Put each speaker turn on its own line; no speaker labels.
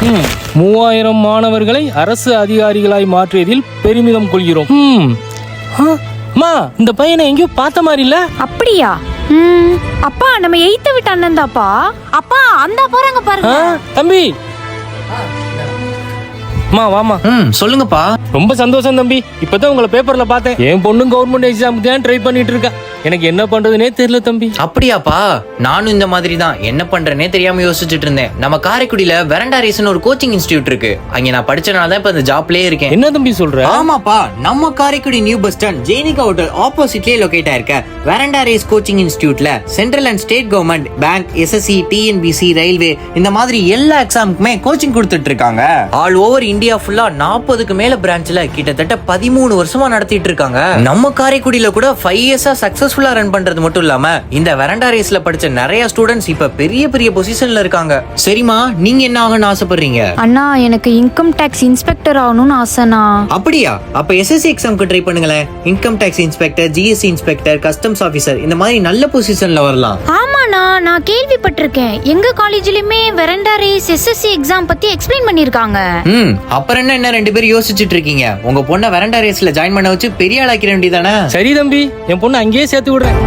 3000 மாணவர்களை அரசு அதிகாரிகளாய் மாற்றியதில் பெருமிதம் கொள்கிறோம். அம்மா, இந்த பையனை எங்கேயோ பார்த்த மாதிரி இல்ல?
அப்படியா? அப்பா நம்ம 8th விட்டு அண்ணன் தாப்பா. அப்பா அந்த போறாங்க பாருங்க.
தம்பி மா வாமா.
சொல்லுங்கப்பா.
ரொம்ப சந்தோஷம் தம்பி. இப்பதான் உங்களை பேப்பர்ல பார்த்தேன். என் பொண்ணு கவர்மெண்ட் எக்ஸாமுக்கு தான் ட்ரை பண்ணிட்டு இருக்கா. எனக்கு என்ன பண்றதுனே தெரியல தம்பி.
அப்படியாப்பா? நானும் இந்த மாதிரி தான் என்ன பண்றேனே தெரியாம யோசிச்சுட்டு இருந்தேன். நம்ம காரைக்குடியில வெரண்டா ரேஸ்னு ஒரு கோச்சிங் இன்ஸ்டிடியூட் இருக்கு. அங்க நான் படிச்சனால தான் இப்ப இந்த ஜாப்லயே இருக்கேன்.
என்ன தம்பி சொல்ற?
ஆமாப்பா, நம்ம காரைக்குடி நியூ பஸ் ஸ்டாண்ட் ஜெயினிகா ஹோட்டல் ஆப்போசிட்லயே லொகேட் ஆயிருக்க வெரண்டா ரேஸ் கோச்சிங் இன்ஸ்டிடியூட்ல central and state government, bank, SSC, TNPSC, railway இந்த மாதிரி எல்லா எக்ஸாமுக்குமே கோச்சிங் கொடுத்துட்டு இருக்காங்க. ஆல் ஓவர் இந்தியா ஃபுல்லா 40க்கு மேல பிரான்ச்ல கிட்டத்தட்ட 13 வருஷமா நடத்திட்டு இருக்காங்க. நம்ம காரைக்குடியில கூட 5 இயர்ஸா சக்சஸ்ஃபுல்லா ரன் பண்றது மட்டும் இல்லாம இந்த வெரண்டா ரேஸ்ல படிச்ச நிறைய ஸ்டூடண்ட்ஸ் இப்ப பெரிய பெரிய பொசிஷன்ல இருக்காங்க. சரிமா, நீங்க என்ன ஆகணும்னு ஆசைப்படுறீங்க?
அண்ணா, எனக்கு இன்கம் டாக்ஸ் இன்ஸ்பெக்டர் ஆகணும்னு ஆசைண்ணா.
அப்படியா? அப்ப எஸ்எஸ்சி எக்ஸாம்க்கு ட்ரை பண்ணுங்களேன். Income tax inspector, GST inspector, customs officer இந்த மாதிரி நல்ல பொசிஷன்ல வரலாம்.
ஆமாண்ணா, நான் கேள்விப்பட்டிருக்கேன். எங்க காலேஜ்லயுமே வெரண்டா ரேஸ் எஸ்எஸ்சி எக்ஸாம் பத்தி எக்ஸ்பிளைன் பண்ணிருக்காங்க.
அப்புறம் என்ன 2 பேரும் யோசிச்சுட்டு இருக்கீங்க? உங்க பொண்ணை வெரண்டா ரேஸ்ல ஜாயின் பண்ண வச்சு பெரிய ஆளாக்கிற வேண்டியதானே?
சரி தம்பி, என் பொண்ணு அங்கேயே சேர்த்து விடுறேன்.